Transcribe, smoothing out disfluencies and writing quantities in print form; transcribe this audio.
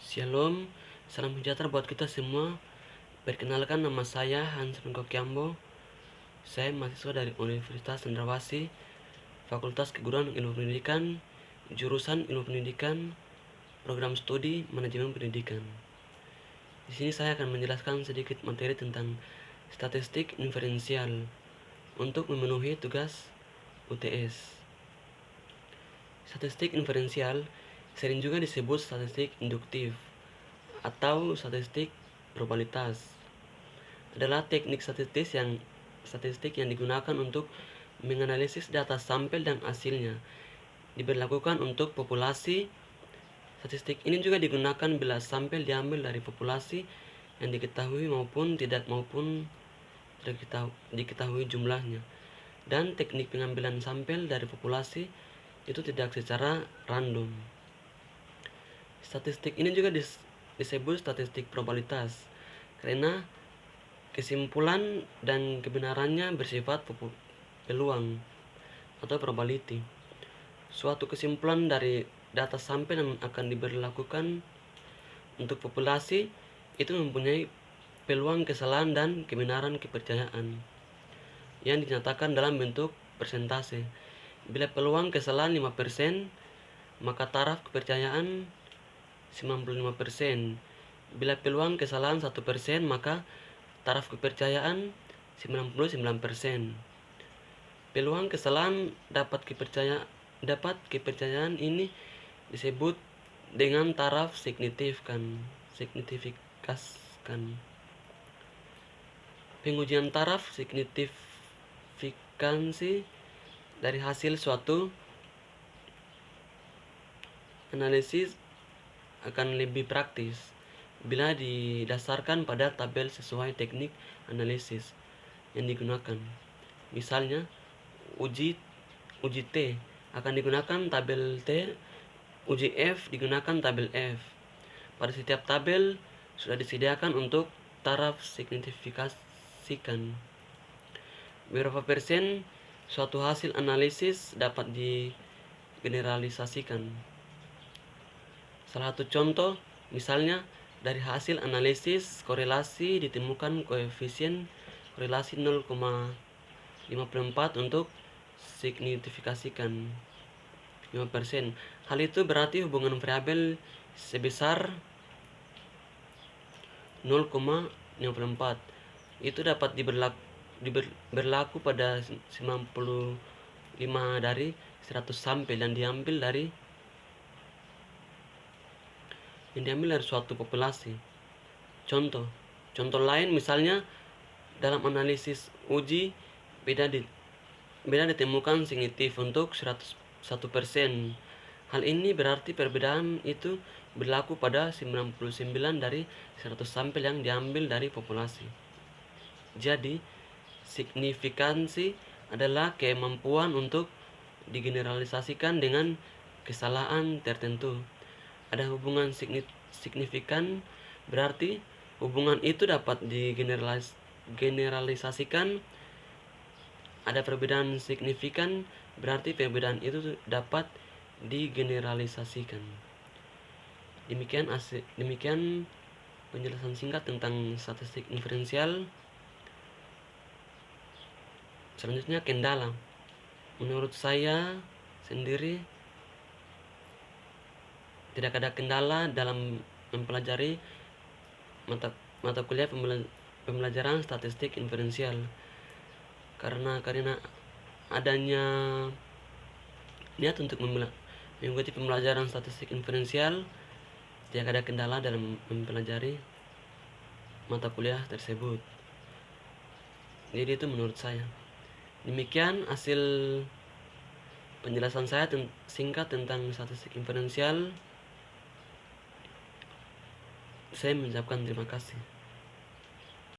Shalom, salam sejahtera buat kita semua. Perkenalkan, nama saya Hans Rengko Kiambo. Saya mahasiswa dari Universitas Cendrawasih, Fakultas Keguruan Ilmu Pendidikan, jurusan Ilmu Pendidikan, program studi Manajemen Pendidikan. Di sini saya akan menjelaskan sedikit materi tentang statistik inferensial untuk memenuhi tugas UTS. Statistik inferensial sering juga disebut statistik induktif atau statistik probabilitas. Adalah teknik statistik yang digunakan untuk menganalisis data sampel dan hasilnya. Diberlakukan untuk populasi. Statistik ini juga digunakan bila sampel diambil dari populasi yang diketahui maupun tidak diketahui jumlahnya. Dan teknik pengambilan sampel dari populasi itu tidak secara random. Statistik ini juga disebut statistik probabilitas karena kesimpulan dan kebenarannya bersifat peluang atau probability. Suatu kesimpulan dari data sampel yang akan diberlakukan untuk populasi itu mempunyai peluang kesalahan dan kebenaran kepercayaan yang dinyatakan dalam bentuk persentase. Bila peluang kesalahan 5%, maka taraf kepercayaan 95%. Bila peluang kesalahan 1%, maka taraf kepercayaan 99%. Peluang kesalahan dapat kepercayaan ini disebut dengan taraf signifikan. Pengujian taraf signifikansi dari hasil suatu analisis akan lebih praktis bila didasarkan pada tabel sesuai teknik analisis yang digunakan. Misalnya, uji T akan digunakan tabel T, uji F digunakan tabel F. Pada setiap tabel sudah disediakan untuk taraf signifikasikan. Berapa persen suatu hasil analisis dapat digeneralisasikan. Salah satu contoh, misalnya dari hasil analisis korelasi ditemukan koefisien korelasi 0,54 untuk signifikasikan 5%. Hal itu berarti hubungan variabel sebesar 0,54 itu dapat berlaku pada 95 dari 100 sampel yang diambil dari suatu populasi. Contoh lain misalnya dalam analisis uji beda ditemukan signifikan untuk 100%. Hal ini berarti perbedaan itu berlaku pada 99 dari 100 sampel yang diambil dari populasi. Jadi, signifikansi adalah kemampuan untuk digeneralisasikan dengan kesalahan tertentu. Ada hubungan signifikan berarti hubungan itu dapat digeneralisasikan. Ada perbedaan signifikan berarti perbedaan itu dapat digeneralisasikan. Demikian penjelasan singkat tentang statistik inferensial. Selanjutnya, kendala. Menurut saya sendiri tidak ada kendala dalam mempelajari mata kuliah pembelajaran statistik inferensial karena adanya niat untuk mengikuti pembelajaran statistik inferensial, tidak ada kendala dalam mempelajari mata kuliah tersebut. Jadi itu menurut saya. Demikian hasil penjelasan saya singkat tentang statistik inferensial. Saya mengucapkan terima kasih.